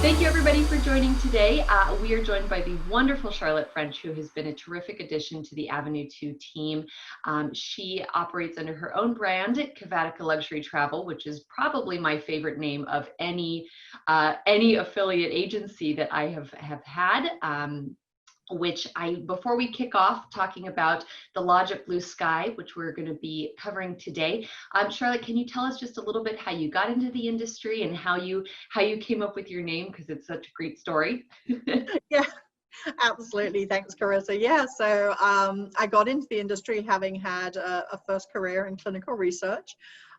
Thank you everybody for joining today. We are joined by the wonderful Charlotte French, who has been a terrific addition to the Avenue 2 team. She operates under her own brand, Cavatica Luxury Travel, which is probably my favorite name of any affiliate agency that I have had. Before we kick off talking about the Lodge at Blue Sky, which we're going to be covering today, Charlotte, can you tell us just a little bit how you got into the industry and how you came up with your name, because it's such a great story. Yeah, absolutely. Thanks, Carissa. Yeah, so I got into the industry having had a first career in clinical research.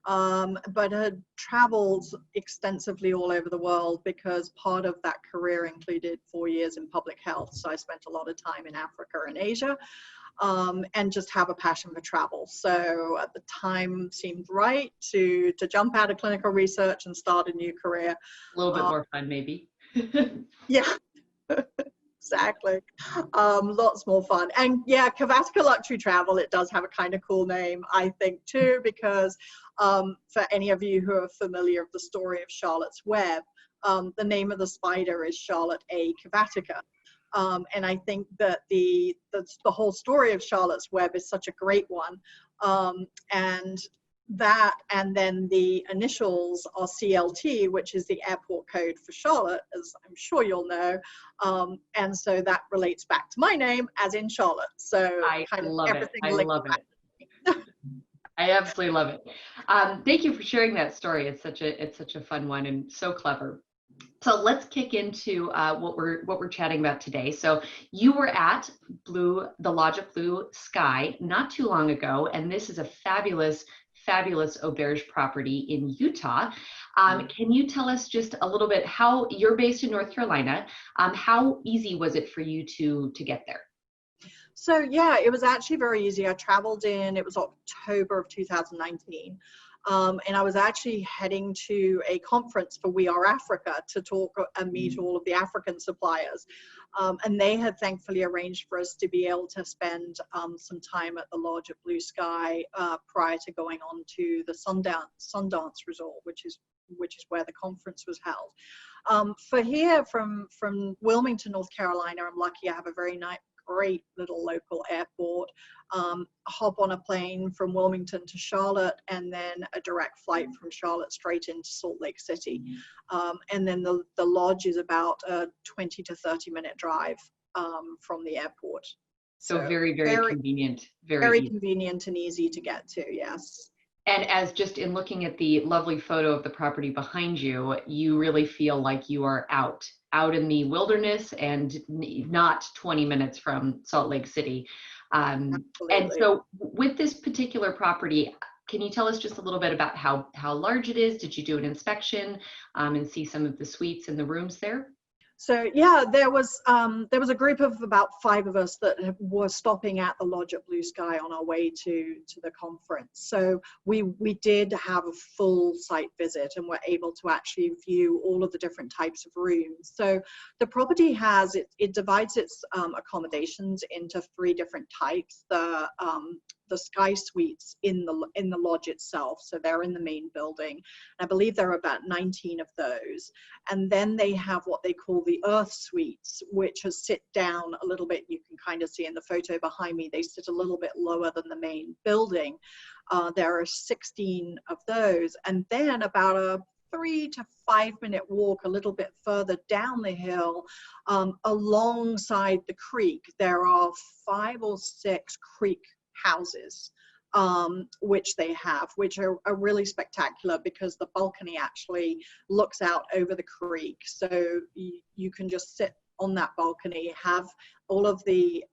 But had traveled extensively all over the world because part of that career included 4 years in public health. So I spent a lot of time in Africa and Asia, and just have a passion for travel. So at the time seemed right to jump out of clinical research and start a new career. A little bit more fun, maybe. Yeah. Exactly. Lots more fun. And yeah, Cavatica Luxury Travel, it does have a kind of cool name, I think, too, because for any of you who are familiar with the story of Charlotte's Web, the name of the spider is Charlotte A. Cavatica. And I think that the whole story of Charlotte's Web is such a great one. And then the initials are CLT, which is the airport code for Charlotte, as I'm sure you'll know. And so that relates back to my name, as in Charlotte. So I love it. I love it. I absolutely love it. Thank you for sharing that story. It's such a fun one and so clever. So let's kick into what we're chatting about today. So you were at the Lodge at Blue Sky not too long ago, and this is a fabulous auberge property in Utah. Can you tell us just a little bit how you're based in North Carolina? How easy was it for you to get there? So yeah, it was actually very easy. I traveled it was October of 2019. And I was actually heading to a conference for We Are Africa to talk and meet all of the African suppliers. And they had thankfully arranged for us to be able to spend some time at the Lodge at Blue Sky prior to going on to the Sundance Resort, which is where the conference was held. For here from Wilmington, North Carolina, I'm lucky I have a great little local airport. Hop on a plane from Wilmington to Charlotte, and then a direct flight from Charlotte straight into Salt Lake City. And then the lodge is about a 20 to 30 minute drive from the airport. So very convenient. Very convenient and easy to get to, yes. And as just in looking at the lovely photo of the property behind you, you really feel like you are out in the wilderness and not 20 minutes from Salt Lake City. And so with this particular property, can you tell us just a little bit about how large it is? Did you do an inspection and see some of the suites and the rooms there? So yeah, there was a group of about 5 of us that were stopping at the Lodge at Blue Sky on our way to the conference. So we did have a full site visit and were able to actually view all of the different types of rooms. So the property it divides its accommodations into 3 different types. The Sky Suites in the lodge itself, so they're in the main building. I believe there are about 19 of those. And then they have what they call the Earth Suites, which sit down a little bit. You can kind of see in the photo behind me, they sit a little bit lower than the main building. There are 16 of those. And then about a 3 to 5 minute walk a little bit further down the hill, alongside the creek, there are 5 or 6 creek houses, which are really spectacular because the balcony actually looks out over the creek. So you can just sit on that balcony, have all of the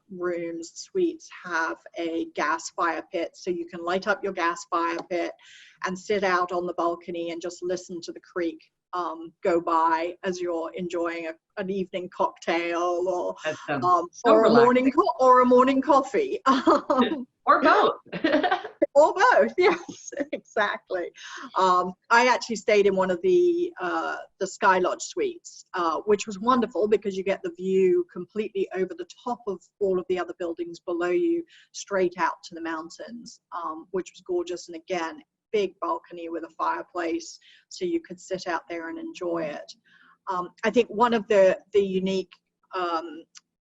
rooms, suites have a gas fire pit, so you can light up your gas fire pit and sit out on the balcony and just listen to the creek go by as you're enjoying an evening cocktail or That sounds so or relaxing. a morning coffee. Or both. Or both, yes, exactly. I actually stayed in one of the Sky Lodge suites, which was wonderful because you get the view completely over the top of all of the other buildings below you, straight out to the mountains, which was gorgeous. And again, big balcony with a fireplace, so you could sit out there and enjoy it. I think one of the unique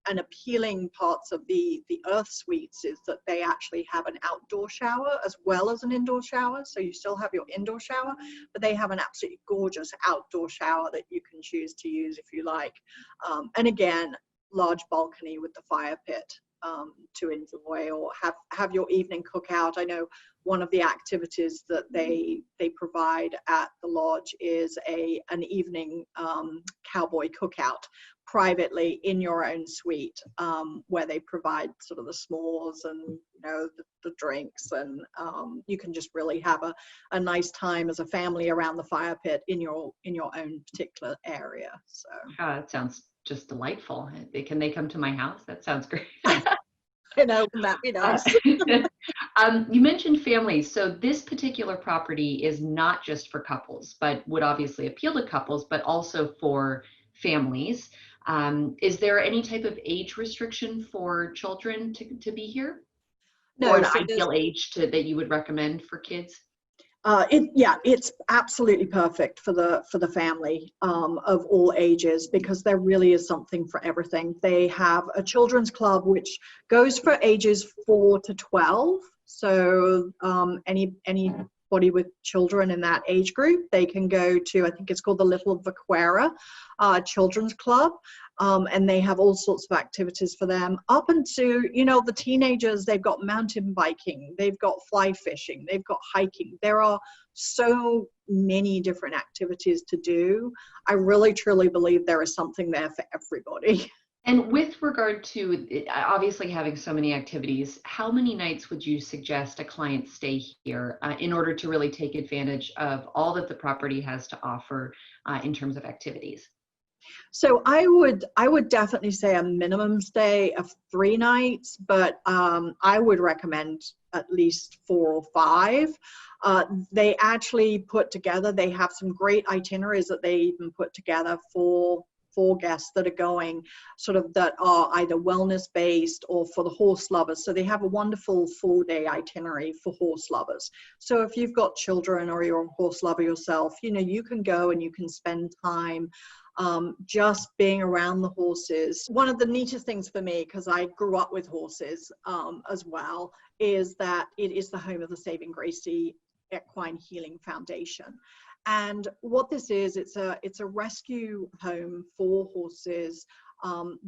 and appealing parts of the Earth suites is that they actually have an outdoor shower as well as an indoor shower. So you still have your indoor shower, but they have an absolutely gorgeous outdoor shower that you can choose to use if you like. And again, large balcony with the fire pit to enjoy, or have your evening cookout. I know one of the activities that they provide at the lodge is an evening cowboy cookout privately in your own suite, where they provide sort of the s'mores and the drinks, and you can just really have a nice time as a family around the fire pit in your own particular area. So That sounds just delightful. Can they come to my house? That sounds great. wouldn't that be nice? You mentioned families. So this particular property is not just for couples, but would obviously appeal to couples, but also for families. Is there any type of age restriction for children to be here? No, or an so ideal age that you would recommend for kids? It's absolutely perfect for the family of all ages, because there really is something for everything. They have a children's club which goes for ages 4 to 12. So anybody with children in that age group, they can go to, I think it's called the Little Vaquera Children's Club. And they have all sorts of activities for them, up into, the teenagers. They've got mountain biking, they've got fly fishing, they've got hiking. There are so many different activities to do. I really truly believe there is something there for everybody. And with regard to obviously having so many activities, how many nights would you suggest a client stay here in order to really take advantage of all that the property has to offer in terms of activities? So I would definitely say a minimum stay of 3 nights, but I would recommend at least 4 or 5. They actually put together, they have some great itineraries that they even put together for guests that are going, sort of, that are either wellness based or for the horse lovers. So they have a wonderful 4-day itinerary for horse lovers. So if you've got children or you're a horse lover yourself, you can go and you can spend time just being around the horses. One of the neatest things for me, because I grew up with horses as well, is that it is the home of the Saving Gracie Equine Healing Foundation. And what this is, it's a rescue home for horses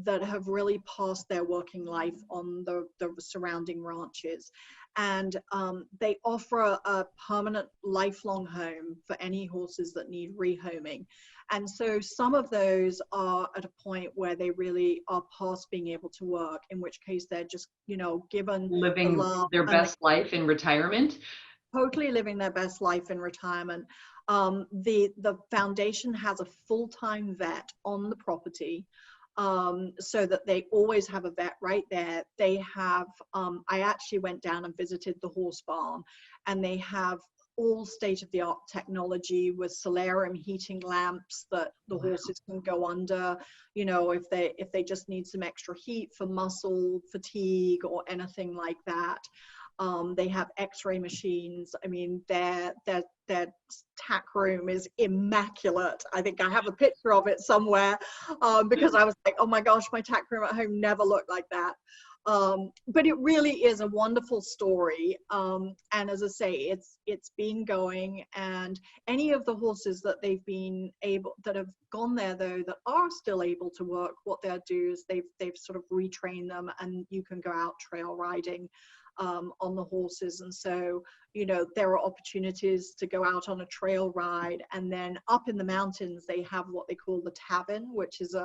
that have really passed their working life on the surrounding ranches. And they offer a permanent lifelong home for any horses that need rehoming. And so some of those are at a point where they really are past being able to work, in which case they're just, given Living their best life in retirement? Totally living their best life in retirement. The foundation has a full-time vet on the property, so that they always have a vet right there. They have, I actually went down and visited the horse barn, and they have all state-of-the-art technology with solarium heating lamps that the horses can go under, if they just need some extra heat for muscle fatigue or anything like that. They have x-ray machines. I mean, their tack room is immaculate. I think I have a picture of it somewhere, because I was like, oh my gosh, my tack room at home never looked like that. But it really is a wonderful story. And as I say, it's been going, and any of the horses that that have gone there, though, that are still able to work, what they'll do is they've sort of retrained them, and you can go out trail riding on the horses. And so, there are opportunities to go out on a trail ride, and then up in the mountains, they have what they call the tavern, which is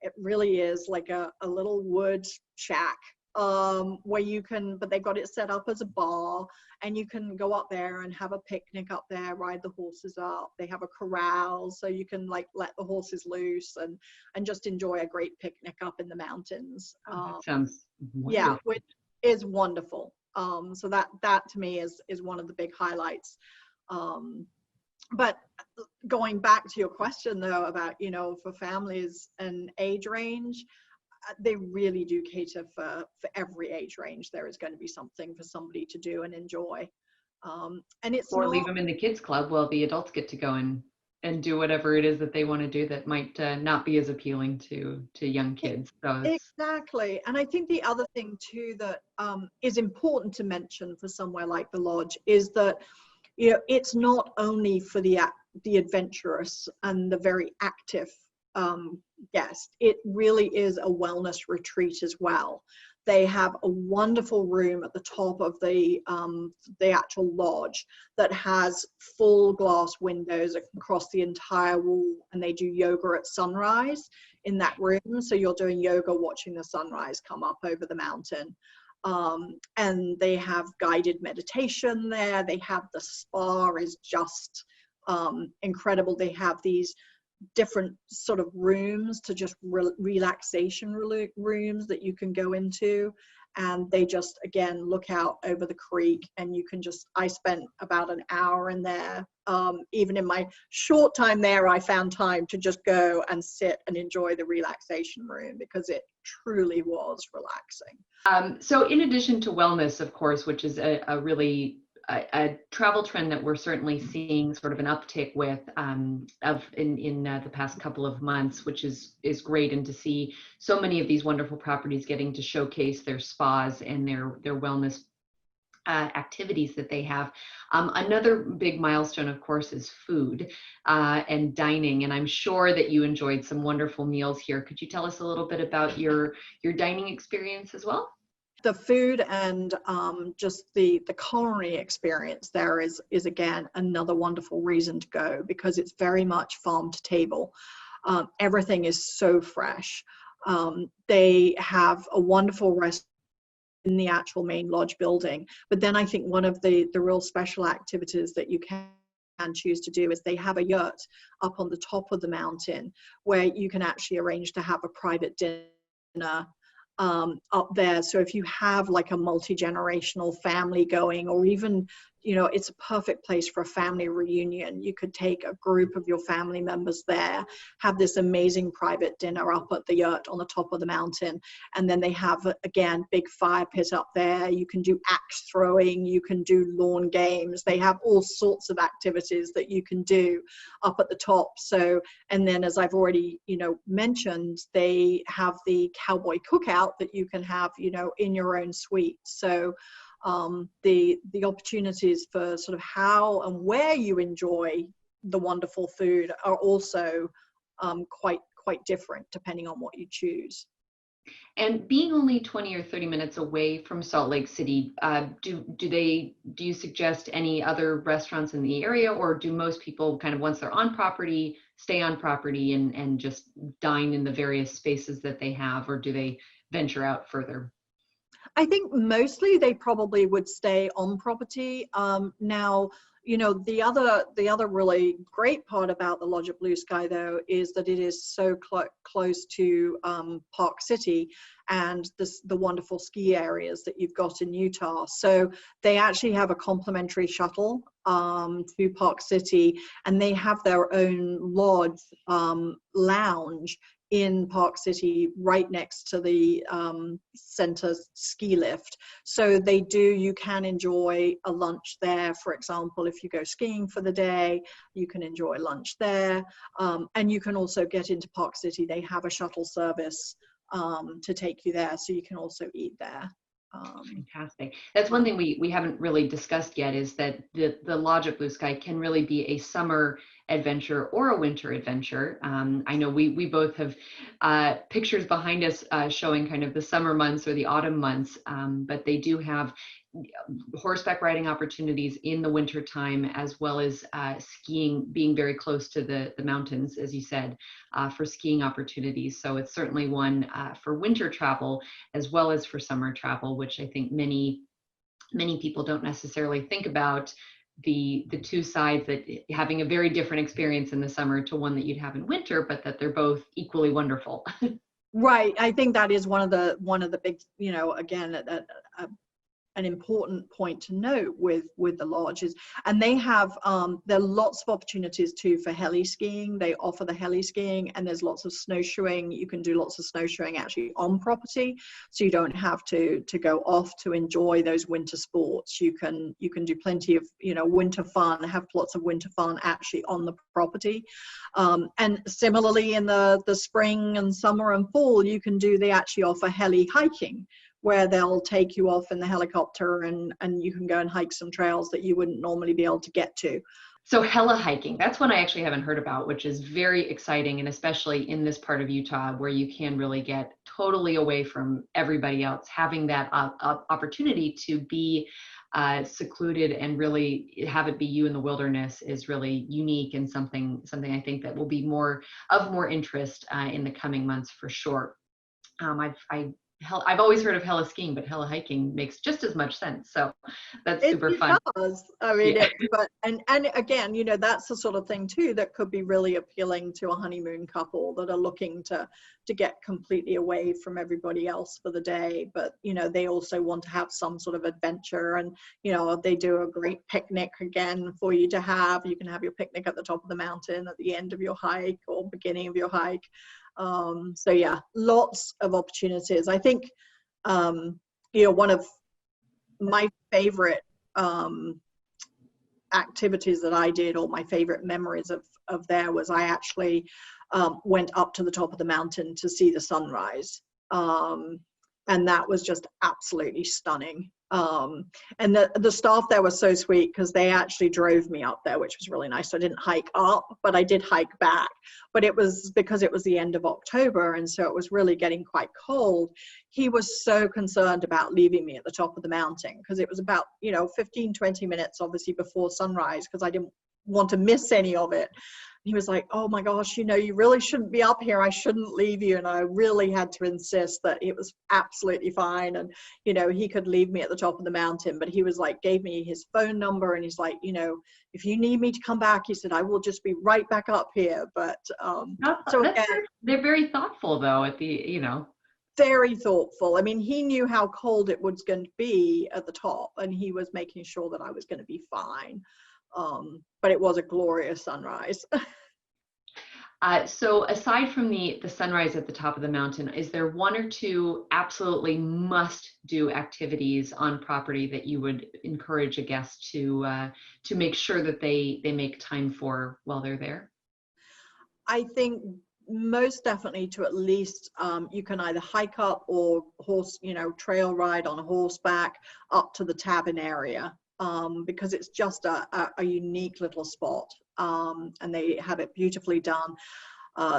It really is like a little wood shack, where you can, but they've got it set up as a bar, and you can go up there and have a picnic up there, ride the horses up. They have a corral, so you can like let the horses loose and just enjoy a great picnic up in the mountains. Oh, that sounds Yeah, wonderful. which is wonderful. So that to me is one of the big highlights. But going back to your question though about, for families and age range, they really do cater for every age range. There is going to be something for somebody to do and enjoy. And it's Or not, leave them in the kids club while the adults get to go and do whatever it is that they want to do that might not be as appealing to young kids. So it's exactly. And I think the other thing too that is important to mention for somewhere like the Lodge is that, it's not only for the adventurous and the very active guest. It really is a wellness retreat as well. They have a wonderful room at the top of the actual lodge that has full glass windows across the entire wall, and they do yoga at sunrise in that room. So you're doing yoga watching the sunrise come up over the mountain. And they have guided meditation there. They have the spa is just incredible. They have these different sort of rooms to just relaxation rooms that you can go into, and they just again look out over the creek, and you can just, I spent about an hour in there. Even in my short time there, I found time to just go and sit and enjoy the relaxation room because it truly was relaxing. So in addition to wellness, of course, which is a really a travel trend that we're certainly seeing sort of an uptick with in the past couple of months, which is great, and to see so many of these wonderful properties getting to showcase their spas and their wellness activities that they have. Another big milestone, of course, is food and dining, and I'm sure that you enjoyed some wonderful meals here. Could you tell us a little bit about your dining experience as well? The food and just the culinary experience there is again another wonderful reason to go, because it's very much farm to table. Everything is so fresh. They have a wonderful restaurant in the actual main lodge building, but then I think one of the real special activities that you can choose to do is they have a yurt up on the top of the mountain where you can actually arrange to have a private dinner up there. So if you have like a multi-generational family going, or even, it's a perfect place for a family reunion. You could take a group of your family members there, have this amazing private dinner up at the yurt on the top of the mountain. And then they have, again, big fire pit up there. You can do axe throwing, you can do lawn games. They have all sorts of activities that you can do up at the top. So, and then as I've already, mentioned, they have the cowboy cookout that you can have, in your own suite. So the opportunities for sort of how and where you enjoy the wonderful food are also quite different depending on what you choose. And being only 20 or 30 minutes away from Salt Lake City, do you suggest any other restaurants in the area, or do most people kind of, once they're on property, stay on property and just dine in the various spaces that they have, or do they venture out further? I think mostly they probably would stay on property. Now, the other really great part about the Lodge at Blue Sky, though, is that it is so close to Park City and the wonderful ski areas that you've got in Utah. So they actually have a complimentary shuttle to Park City, and they have their own lodge lounge in Park City right next to the center ski lift. So you can enjoy a lunch there. For example, if you go skiing for the day, you can enjoy lunch there. And you can also get into Park City. They have a shuttle service to take you there, so you can also eat there. Fantastic. That's one thing we haven't really discussed yet, is that the Lodge at Blue Sky can really be a summer adventure or a winter adventure. I know we both have pictures behind us showing kind of the summer months or the autumn months, but they do have horseback riding opportunities in the winter time, as well as skiing, being very close to the mountains, as you said, for skiing opportunities. So it's certainly one for winter travel as well as for summer travel, which I think many people don't necessarily think about, the two sides, that having a very different experience in the summer to one that you'd have in winter, but that they're both equally wonderful. Right. I think that is one of the big, again, an important point to note with the lodges. And they have there are lots of opportunities too for heli skiing. They offer the heli skiing, and there's lots of snowshoeing. You can do lots of snowshoeing actually on property, so you don't have to go off to enjoy those winter sports. You can do plenty of winter fun, have lots of winter fun actually on the property. And similarly in the spring and summer and fall, you can do, they actually offer heli hiking, where they'll take you off in the helicopter and you can go and hike some trails that you wouldn't normally be able to get to. So heli hiking, that's one I actually haven't heard about, which is very exciting, and especially in this part of Utah where you can really get totally away from everybody else. Having that opportunity to be secluded and really have it be you in the wilderness is really unique, and something I think that will be more interest in the coming months for sure. I've always heard of heli skiing, but heli hiking makes just as much sense. So that's super fun. It does. I mean, yeah. and again, that's the sort of thing too that could be really appealing to a honeymoon couple that are looking to get completely away from everybody else for the day. But, they also want to have some sort of adventure, and, they do a great picnic again for you to have. You can have your picnic at the top of the mountain at the end of your hike or beginning of your hike. So yeah, lots of opportunities. I think, one of my favorite activities that I did, or my favorite memories of there, was I actually went up to the top of the mountain to see the sunrise. And that was just absolutely stunning. And the staff there was so sweet, because they actually drove me up there, which was really nice. So I didn't hike up, but I did hike back. But it was because it was the end of October, and so it was really getting quite cold. He was so concerned about leaving me at the top of the mountain, because it was about 15-20 minutes obviously before sunrise, because I didn't want to miss any of it. He was like, oh my gosh, you really shouldn't be up here. I shouldn't leave you. And I really had to insist that it was absolutely fine. And, he could leave me at the top of the mountain, but he was like, gave me his phone number. And he's like, if you need me to come back, he said, I will just be right back up here. But so again, they're very thoughtful though at the, very thoughtful. I mean, he knew how cold it was going to be at the top, and he was making sure that I was going to be fine. But it was a glorious sunrise. So aside from the sunrise at the top of the mountain, is there one or two absolutely must-do activities on property that you would encourage a guest to make sure that they make time for while they're there? I think most definitely to at least you can either hike up or trail ride on horseback up to the tavern area. Because it's just a unique little spot, and they have it beautifully done.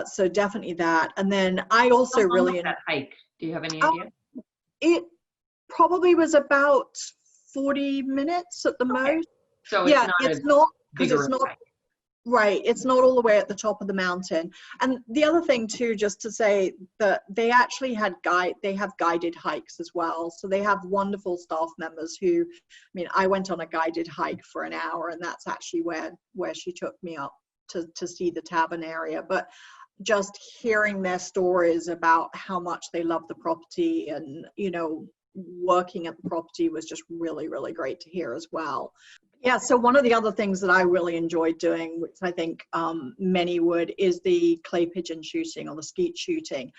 So definitely that. And then I also really that hike. Do you have any idea? It probably was about 40 minutes at the most. So yeah, it's not because it's not hike. Right, it's not all the way at the top of the mountain. And the other thing too, just to say that they actually have guided hikes as well. So they have wonderful staff members who, I went on a guided hike for an hour, and that's actually where she took me up to see the tavern area. But just hearing their stories about how much they love the property and, working at the property was just really, really great to hear as well. Yeah, so one of the other things that I really enjoyed doing, which I think many would, is the clay pigeon shooting or the skeet shooting.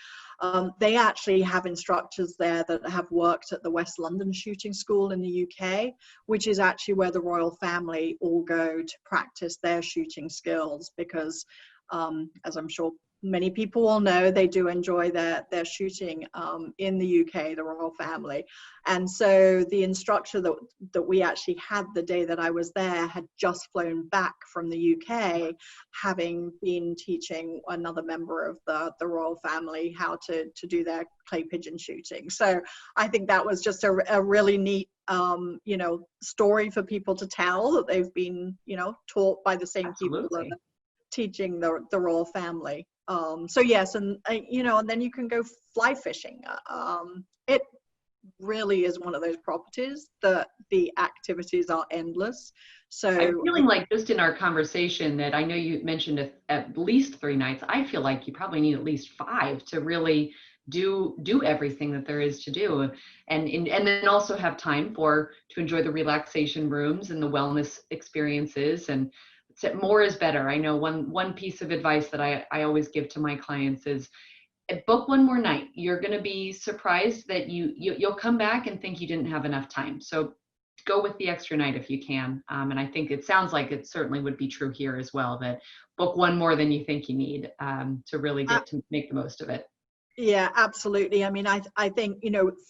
They actually have instructors there that have worked at the West London Shooting School in the UK, which is actually where the royal family all go to practice their shooting skills, because as I'm sure many people will know, they do enjoy their shooting in the UK, the royal family. And so the instructor that we actually had the day that I was there had just flown back from the UK, having been teaching another member of the royal family how to do their clay pigeon shooting. So I think that was just a really neat story for people to tell that they've been, taught by the same people that Absolutely. are teaching the royal family. So yes, and and then you can go fly fishing. It really is one of those properties that the activities are endless. I'm So feeling like just in our conversation that I know you mentioned at least 3 nights. I feel like you probably need at least 5 to really do everything that there is to do, and then also have time to enjoy the relaxation rooms and the wellness experiences. And more is better. I know one piece of advice that I always give to my clients is book one more night. You're going to be surprised that you'll come back and think you didn't have enough time. So go with the extra night if you can. And I think it sounds like it certainly would be true here as well, that book one more than you think you need to really get to make the most of it. yeah, absolutely. I mean, I think,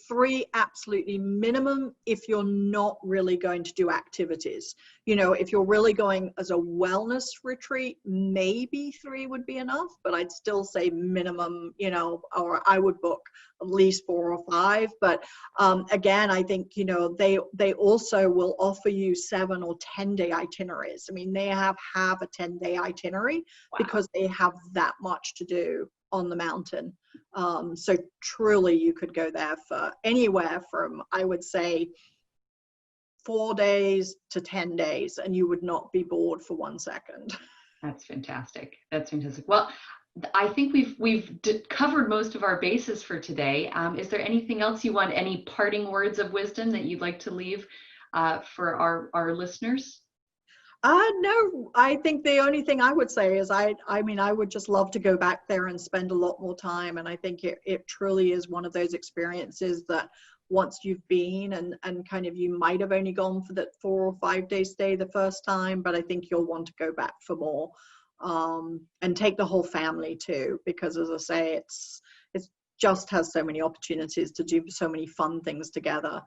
3 absolutely minimum if you're not really going to do activities. If you're really going as a wellness retreat, maybe 3 would be enough, but I'd still say minimum, or I would book at least 4 or 5. But again, I think, they also will offer you 7 or 10-day itineraries. I mean, they have a 10-day itinerary. Wow. Because they have that much to do on the mountain. So truly you could go there for anywhere from, I would say, 4 days to 10 days, and you would not be bored for 1 second. That's fantastic. That's fantastic. Well, I think we've covered most of our bases for today. Is there anything else you want, any parting words of wisdom that you'd like to leave for our listeners? No, I think the only thing I would say is I mean, I would just love to go back there and spend a lot more time. And I think it truly is one of those experiences that once you've been and kind of, you might have only gone for that 4 or 5 day stay the first time, but I think you'll want to go back for more, and take the whole family too, because as I say, it's just has so many opportunities to do so many fun things together.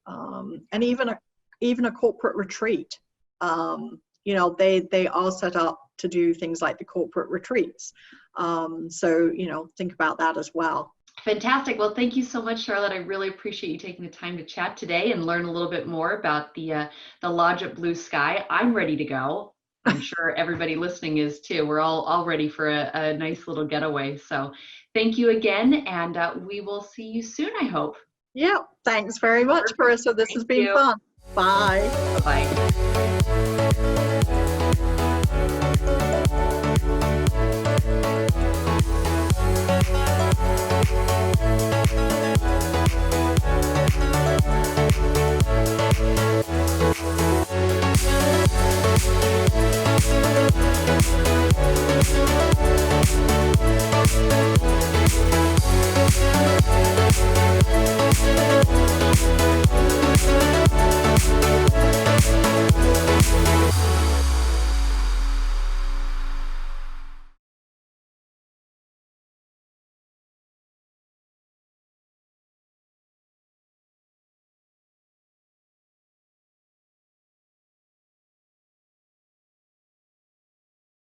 And even a corporate retreat, they are set up to do things like the corporate retreats. So, think about that as well. Fantastic. Well, thank you so much, Charlotte. I really appreciate you taking the time to chat today and learn a little bit more about the Lodge at Blue Sky. I'm ready to go. I'm sure everybody listening is too. We're all ready for a nice little getaway. So thank you again, and we will see you soon, I hope. Yeah, thanks very much, Carissa. This has been fun. Bye. Bye-bye.